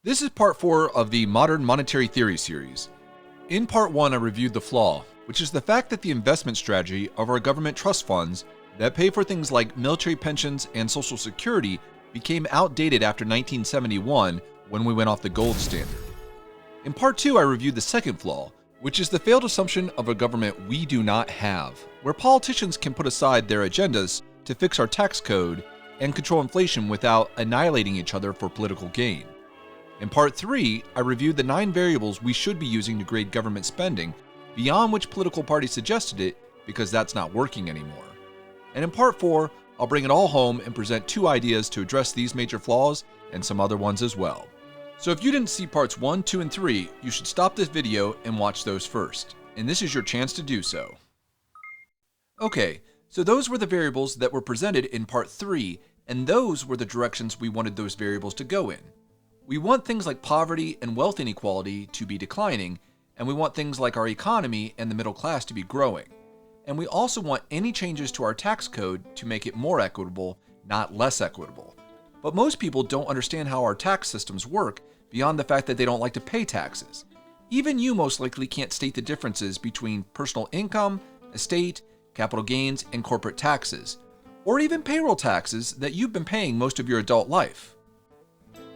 This is part 4 of the Modern Monetary Theory series. In part 1, I reviewed the flaw, which is the fact that the investment strategy of our government trust funds that pay for things like military pensions and Social Security became outdated after 1971 when we went off the gold standard. In part 2, I reviewed the second flaw, which is the failed assumption of a government we do not have, where politicians can put aside their agendas to fix our tax code and control inflation without annihilating each other for political gain. In part 3, I reviewed the 9 variables we should be using to grade government spending beyond which political party suggested it because that's not working anymore. And in part 4, I'll bring it all home and present 2 ideas to address these major flaws and some other ones as well. So if you didn't see parts 1, 2, and 3, you should stop this video and watch those first. And this is your chance to do so. Okay, so those were the variables that were presented in part 3, and those were the directions we wanted those variables to go in. We want things like poverty and wealth inequality to be declining, and we want things like our economy and the middle class to be growing. And we also want any changes to our tax code to make it more equitable, not less equitable. But most people don't understand how our tax systems work beyond the fact that they don't like to pay taxes. Even you most likely can't state the differences between personal income, estate, capital gains, and corporate taxes, or even payroll taxes that you've been paying most of your adult life.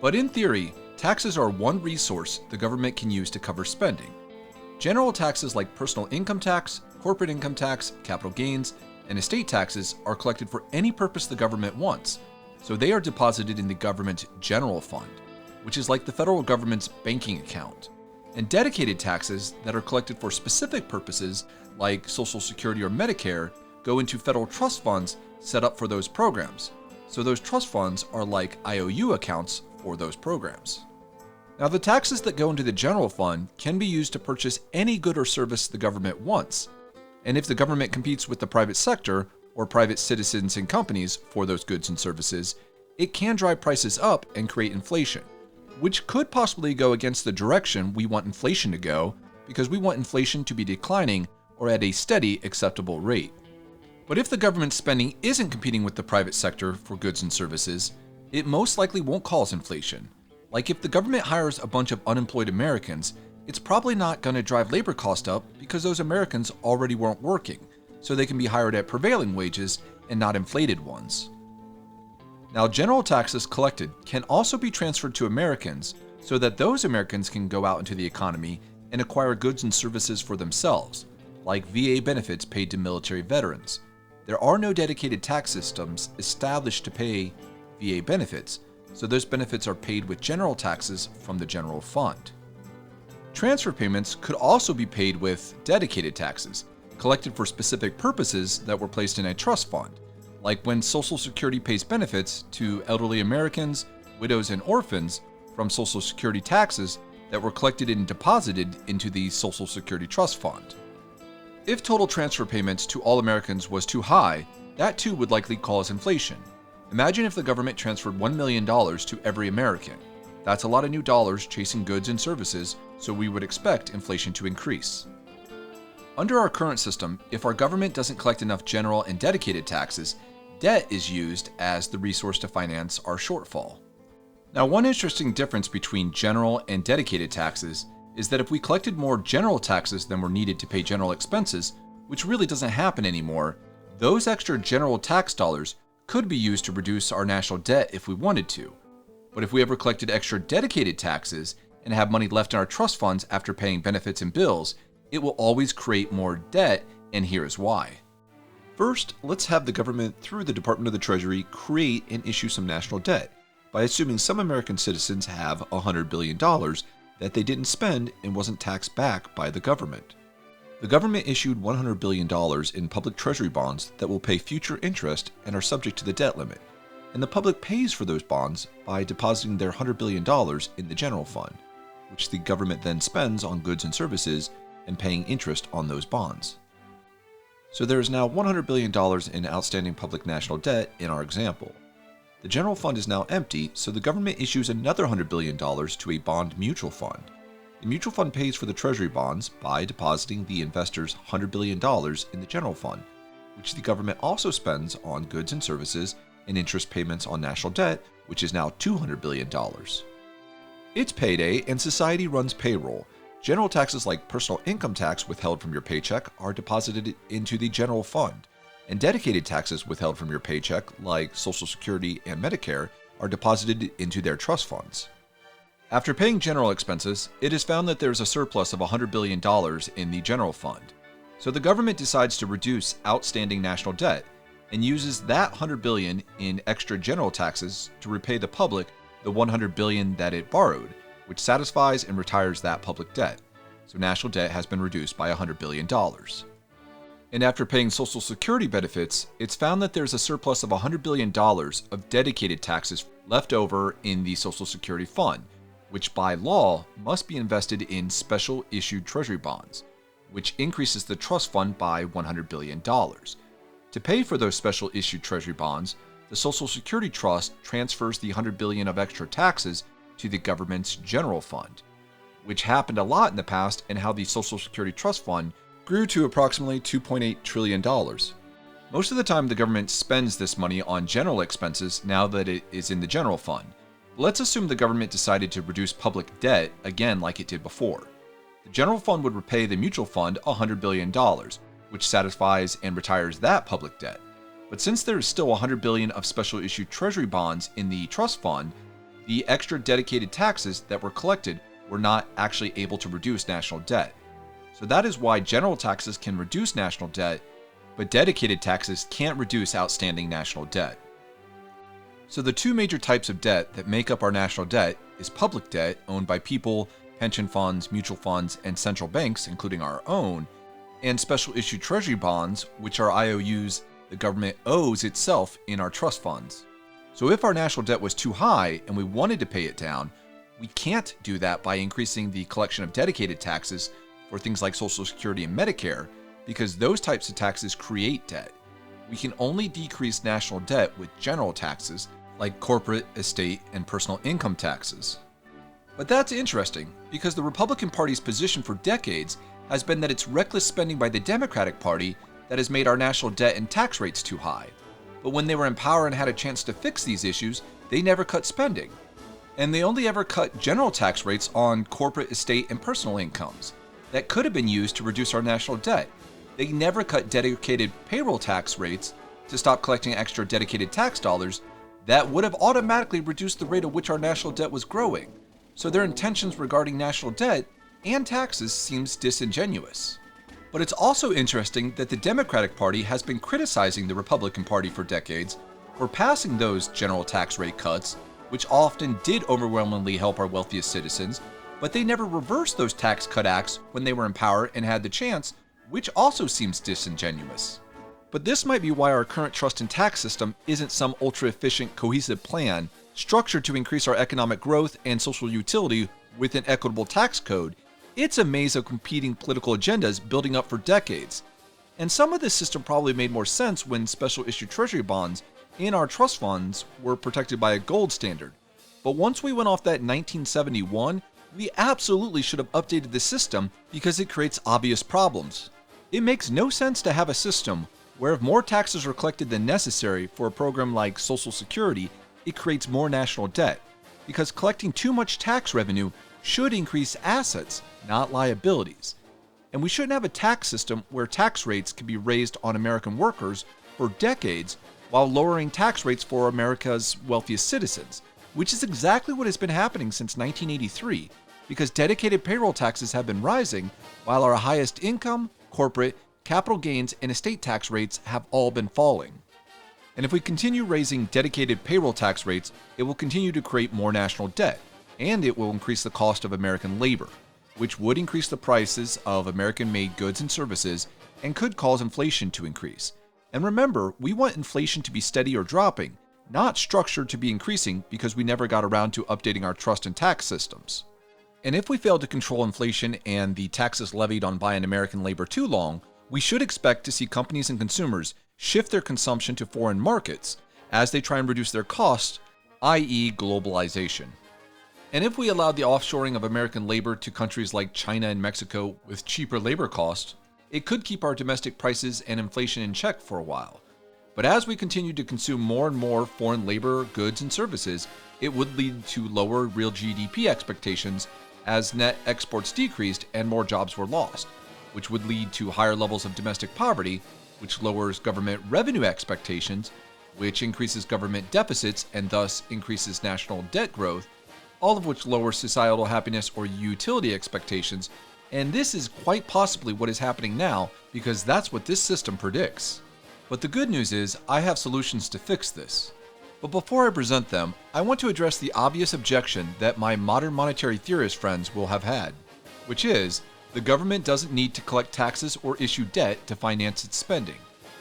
But in theory, taxes are one resource the government can use to cover spending. General taxes like personal income tax, corporate income tax, capital gains, and estate taxes are collected for any purpose the government wants, so they are deposited in the government general fund, which is like the federal government's banking account. And dedicated taxes that are collected for specific purposes like Social Security or Medicare go into federal trust funds set up for those programs. So those trust funds are like IOU accounts for those programs. Now, the taxes that go into the general fund can be used to purchase any good or service the government wants. And if the government competes with the private sector or private citizens and companies for those goods and services, it can drive prices up and create inflation, which could possibly go against the direction we want inflation to go because we want inflation to be declining or at a steady, acceptable rate. But if the government spending isn't competing with the private sector for goods and services, it most likely won't cause inflation. Like if the government hires a bunch of unemployed Americans, it's probably not going to drive labor cost up because those Americans already weren't working, so they can be hired at prevailing wages and not inflated ones. Now, general taxes collected can also be transferred to Americans so that those Americans can go out into the economy and acquire goods and services for themselves, like VA benefits paid to military veterans. There are no dedicated tax systems established to pay VA benefits, so those benefits are paid with general taxes from the general fund. Transfer payments could also be paid with dedicated taxes, collected for specific purposes that were placed in a trust fund, like when Social Security pays benefits to elderly Americans, widows, and orphans from Social Security taxes that were collected and deposited into the Social Security Trust Fund. If total transfer payments to all Americans was too high, that too would likely cause inflation. Imagine if the government transferred $1 million to every American. That's a lot of new dollars chasing goods and services, so we would expect inflation to increase. Under our current system, if our government doesn't collect enough general and dedicated taxes, debt is used as the resource to finance our shortfall. Now, one interesting difference between general and dedicated taxes is that if we collected more general taxes than were needed to pay general expenses, which really doesn't happen anymore, those extra general tax dollars could be used to reduce our national debt if we wanted to. But if we ever collected extra dedicated taxes and have money left in our trust funds after paying benefits and bills, it will always create more debt, and here is why. First, let's have the government, through the Department of the Treasury, create and issue some national debt by assuming some American citizens have $100 billion that they didn't spend and wasn't taxed back by the government. The government issued $100 billion in public treasury bonds that will pay future interest and are subject to the debt limit, and the public pays for those bonds by depositing their $100 billion in the general fund, which the government then spends on goods and services and paying interest on those bonds. So there is now $100 billion in outstanding public national debt in our example. The general fund is now empty, so the government issues another $100 billion to a bond mutual fund. The mutual fund pays for the treasury bonds by depositing the investors' $100 billion in the general fund, which the government also spends on goods and services and interest payments on national debt, which is now $200 billion. It's payday and society runs payroll. General taxes like personal income tax withheld from your paycheck are deposited into the general fund, and dedicated taxes withheld from your paycheck like Social Security and Medicare are deposited into their trust funds. After paying general expenses, it is found that there is a surplus of $100 billion in the general fund. So the government decides to reduce outstanding national debt and uses that $100 billion in extra general taxes to repay the public the $100 billion that it borrowed, which satisfies and retires that public debt. So national debt has been reduced by $100 billion. And after paying Social Security benefits, it's found that there's a surplus of $100 billion of dedicated taxes left over in the Social Security fund, which by law must be invested in special issued treasury bonds, which increases the trust fund by $100 billion. To pay for those special issued treasury bonds, the Social Security Trust transfers the $100 billion of extra taxes to the government's general fund, which happened a lot in the past and how the Social Security Trust Fund grew to approximately $2.8 trillion. Most of the time, the government spends this money on general expenses now that it is in the general fund. Let's assume the government decided to reduce public debt again like it did before. The general fund would repay the mutual fund $100 billion, which satisfies and retires that public debt. But since there is still $100 billion of special issued treasury bonds in the trust fund, the extra dedicated taxes that were collected were not actually able to reduce national debt. So that is why general taxes can reduce national debt, but dedicated taxes can't reduce outstanding national debt. So the two major types of debt that make up our national debt is public debt owned by people, pension funds, mutual funds, and central banks, including our own, and special issue treasury bonds, which are IOUs the government owes itself in our trust funds. So if our national debt was too high and we wanted to pay it down, we can't do that by increasing the collection of dedicated taxes for things like Social Security and Medicare, because those types of taxes create debt. We can only decrease national debt with general taxes like corporate, estate, and personal income taxes. But that's interesting, because the Republican Party's position for decades has been that it's reckless spending by the Democratic Party that has made our national debt and tax rates too high. But when they were in power and had a chance to fix these issues, they never cut spending. And they only ever cut general tax rates on corporate, estate, and personal incomes that could have been used to reduce our national debt. They never cut dedicated payroll tax rates to stop collecting extra dedicated tax dollars that would have automatically reduced the rate at which our national debt was growing. So their intentions regarding national debt and taxes seems disingenuous. But it's also interesting that the Democratic Party has been criticizing the Republican Party for decades for passing those general tax rate cuts, which often did overwhelmingly help our wealthiest citizens, but they never reversed those tax cut acts when they were in power and had the chance, which also seems disingenuous. But this might be why our current trust and tax system isn't some ultra-efficient, cohesive plan structured to increase our economic growth and social utility with an equitable tax code. It's a maze of competing political agendas building up for decades. And some of this system probably made more sense when special issue treasury bonds in our trust funds were protected by a gold standard. But once we went off that in 1971, we absolutely should have updated the system because it creates obvious problems. It makes no sense to have a system where if more taxes are collected than necessary for a program like Social Security, it creates more national debt, because collecting too much tax revenue should increase assets, not liabilities. And we shouldn't have a tax system where tax rates can be raised on American workers for decades while lowering tax rates for America's wealthiest citizens, which is exactly what has been happening since 1983, because dedicated payroll taxes have been rising while our highest income, corporate, capital gains, and estate tax rates have all been falling. And if we continue raising dedicated payroll tax rates, it will continue to create more national debt, and it will increase the cost of American labor, which would increase the prices of American-made goods and services and could cause inflation to increase. And remember, we want inflation to be steady or dropping, not structured to be increasing because we never got around to updating our trust and tax systems. And if we fail to control inflation and the taxes levied on buying American labor too long, we should expect to see companies and consumers shift their consumption to foreign markets as they try and reduce their costs, i.e. globalization. And if we allowed the offshoring of American labor to countries like China and Mexico with cheaper labor costs, it could keep our domestic prices and inflation in check for a while. But as we continue to consume more and more foreign labor, goods, and services, it would lead to lower real GDP expectations as net exports decreased and more jobs were lost, which would lead to higher levels of domestic poverty, which lowers government revenue expectations, which increases government deficits and thus increases national debt growth, all of which lowers societal happiness or utility expectations, and this is quite possibly what is happening now because that's what this system predicts. But the good news is I have solutions to fix this. But before I present them, I want to address the obvious objection that my modern monetary theorist friends will have had, which is the government doesn't need to collect taxes or issue debt to finance its spending,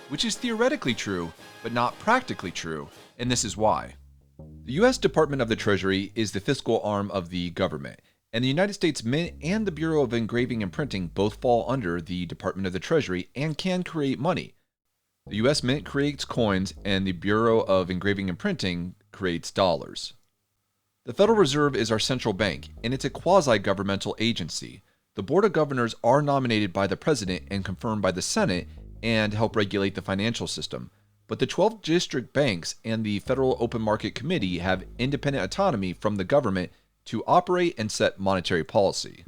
which is theoretically true, but not practically true, and this is why. The U.S. Department of the Treasury is the fiscal arm of the government, and the United States Mint and the Bureau of Engraving and Printing both fall under the Department of the Treasury and can create money. The U.S. Mint creates coins, and the Bureau of Engraving and Printing creates dollars. The Federal Reserve is our central bank, and it's a quasi-governmental agency. The Board of Governors are nominated by the President and confirmed by the Senate and help regulate the financial system. But the 12 district banks and the Federal Open Market Committee have independent autonomy from the government to operate and set monetary policy.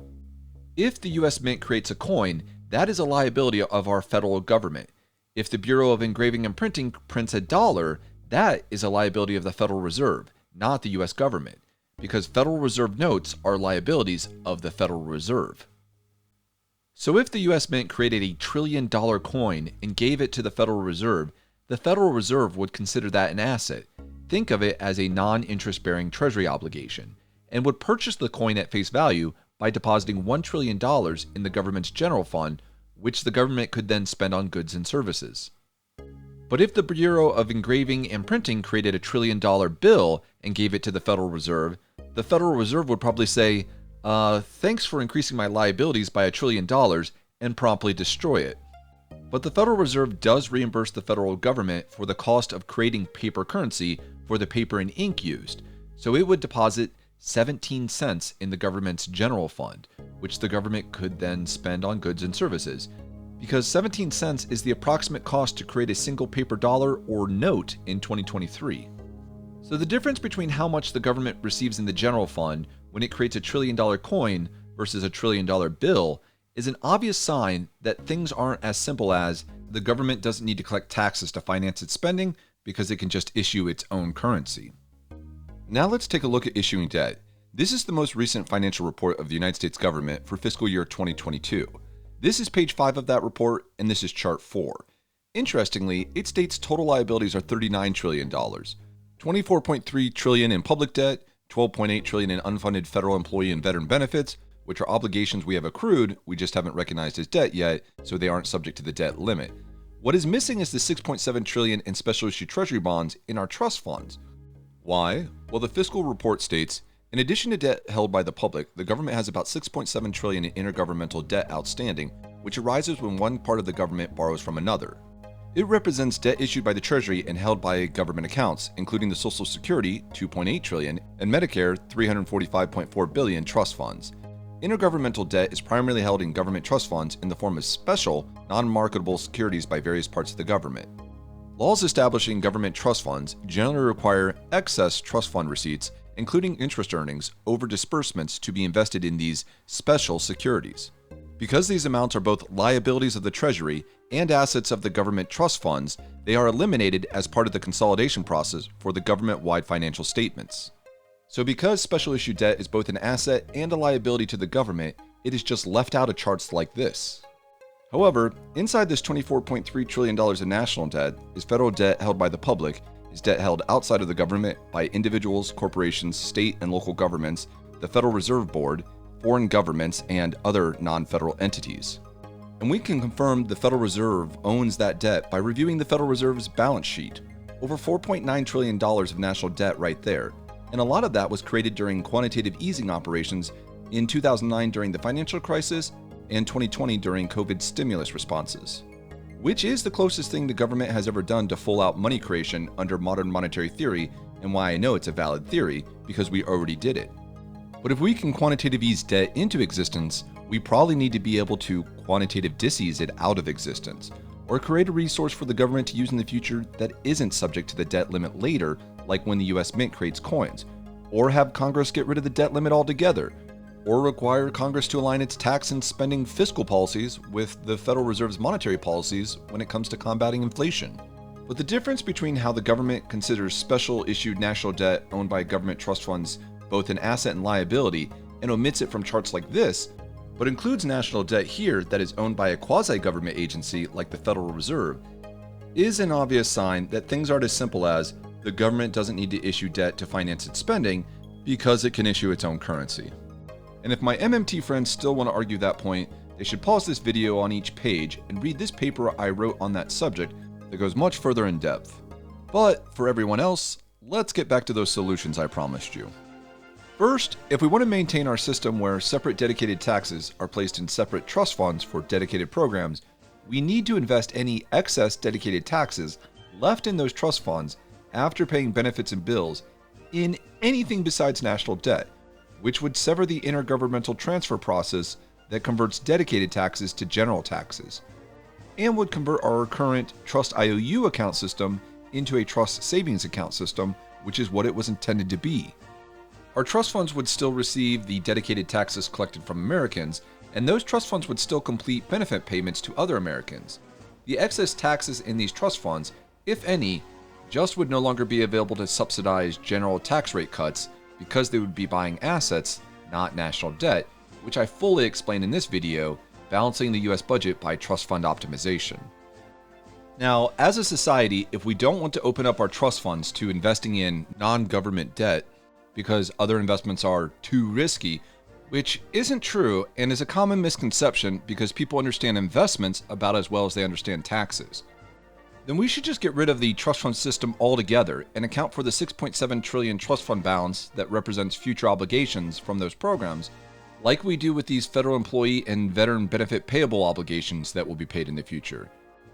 If the U.S. Mint creates a coin, that is a liability of our federal government. If the Bureau of Engraving and Printing prints a dollar, that is a liability of the Federal Reserve, not the U.S. government, because Federal Reserve notes are liabilities of the Federal Reserve. So if the U.S. Mint created a $1 trillion coin and gave it to the Federal Reserve, the Federal Reserve would consider that an asset, think of it as a non-interest-bearing treasury obligation, and would purchase the coin at face value by depositing $1 trillion in the government's general fund, which the government could then spend on goods and services. But if the Bureau of Engraving and Printing created a $1 trillion bill and gave it to the Federal Reserve, the Federal Reserve would probably say, thanks for increasing my liabilities by $1 trillion, and promptly destroy it. But the Federal Reserve does reimburse the federal government for the cost of creating paper currency for the paper and ink used, so it would deposit 17 cents in the government's general fund, which the government could then spend on goods and services, because 17 cents is the approximate cost to create a single paper dollar or note in 2023. So the difference between how much the government receives in the general fund when it creates a $1 trillion coin versus a $1 trillion bill is an obvious sign that things aren't as simple as the government doesn't need to collect taxes to finance its spending because it can just issue its own currency. Now let's take a look at issuing debt. This is the most recent financial report of the United States government for fiscal year 2022. This is page 5 of that report, and this is chart 4. Interestingly, it states total liabilities are $39 trillion, $24.3 trillion in public debt, $12.8 trillion in unfunded federal employee and veteran benefits, which are obligations we have accrued, we just haven't recognized as debt yet, so they aren't subject to the debt limit. What is missing is the $6.7 trillion in special issue treasury bonds in our trust funds. Why? Well, the fiscal report states, in addition to debt held by the public, the government has about $6.7 trillion in intergovernmental debt outstanding, which arises when one part of the government borrows from another. It represents debt issued by the Treasury and held by government accounts, including the Social Security, $2.8 trillion, and Medicare, $345.4 billion trust funds. Intergovernmental debt is primarily held in government trust funds in the form of special, non-marketable securities by various parts of the government. Laws establishing government trust funds generally require excess trust fund receipts, including interest earnings, over disbursements to be invested in these special securities. Because these amounts are both liabilities of the Treasury and assets of the government trust funds, they are eliminated as part of the consolidation process for the government-wide financial statements. So because special issue debt is both an asset and a liability to the government, it is just left out of charts like this. However, inside this $24.3 trillion in national debt is federal debt held by the public, is debt held outside of the government by individuals, corporations, state and local governments, the Federal Reserve Board, foreign governments, and other non-federal entities. And we can confirm the Federal Reserve owns that debt by reviewing the Federal Reserve's balance sheet. Over $4.9 trillion of national debt right there, and a lot of that was created during quantitative easing operations in 2009 during the financial crisis and 2020 during COVID stimulus responses, which is the closest thing the government has ever done to full-out money creation under modern monetary theory, and why I know it's a valid theory, because we already did it. But if we can quantitative ease debt into existence, we probably need to be able to quantitative disease it out of existence, or create a resource for the government to use in the future that isn't subject to the debt limit later, like when the US Mint creates coins, or have Congress get rid of the debt limit altogether, or require Congress to align its tax and spending fiscal policies with the Federal Reserve's monetary policies when it comes to combating inflation. But the difference between how the government considers special issued national debt owned by government trust funds both an asset and liability and omits it from charts like this, but includes national debt here that is owned by a quasi-government agency like the Federal Reserve, is an obvious sign that things aren't as simple as the government doesn't need to issue debt to finance its spending because it can issue its own currency. And if my MMT friends still want to argue that point, they should pause this video on each page and read this paper I wrote on that subject that goes much further in depth. But for everyone else, let's get back to those solutions I promised you. First, if we want to maintain our system where separate dedicated taxes are placed in separate trust funds for dedicated programs, we need to invest any excess dedicated taxes left in those trust funds after paying benefits and bills in anything besides national debt, which would sever the intergovernmental transfer process that converts dedicated taxes to general taxes, and would convert our current trust IOU account system into a trust savings account system, which is what it was intended to be. Our trust funds would still receive the dedicated taxes collected from Americans, and those trust funds would still complete benefit payments to other Americans. The excess taxes in these trust funds, if any, just would no longer be available to subsidize general tax rate cuts because they would be buying assets, not national debt, which I fully explain in this video, balancing the US budget by trust fund optimization. Now, as a society, if we don't want to open up our trust funds to investing in non-government debt, because other investments are too risky, which isn't true and is a common misconception because people understand investments about as well as they understand taxes, then we should just get rid of the trust fund system altogether and account for the $6.7 trillion trust fund balance that represents future obligations from those programs, like we do with these federal employee and veteran benefit payable obligations that will be paid in the future.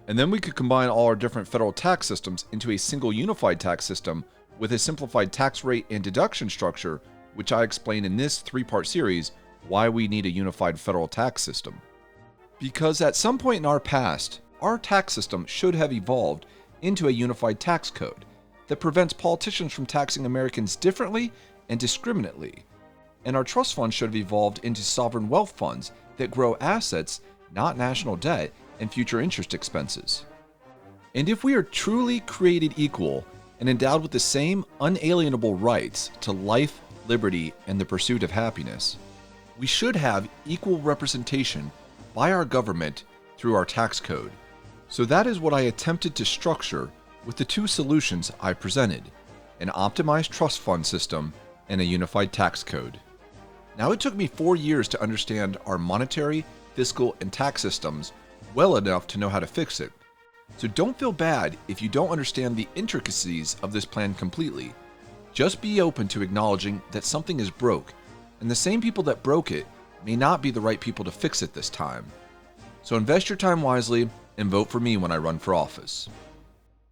And then we could combine all our different federal tax systems into a single unified tax system with a simplified tax rate and deduction structure, which I explain in this 3-part series, why we need a unified federal tax system. Because at some point in our past, our tax system should have evolved into a unified tax code that prevents politicians from taxing Americans differently and discriminately. And our trust funds should have evolved into sovereign wealth funds that grow assets, not national debt, and future interest expenses. And if we are truly created equal and endowed with the same unalienable rights to life, liberty, and the pursuit of happiness, we should have equal representation by our government through our tax code. So that is what I attempted to structure with the 2 solutions I presented, an optimized trust fund system and a unified tax code. Now, it took me 4 years to understand our monetary, fiscal, and tax systems well enough to know how to fix it. So don't feel bad if you don't understand the intricacies of this plan completely. Just be open to acknowledging that something is broke, and the same people that broke it may not be the right people to fix it this time. So invest your time wisely and vote for me when I run for office.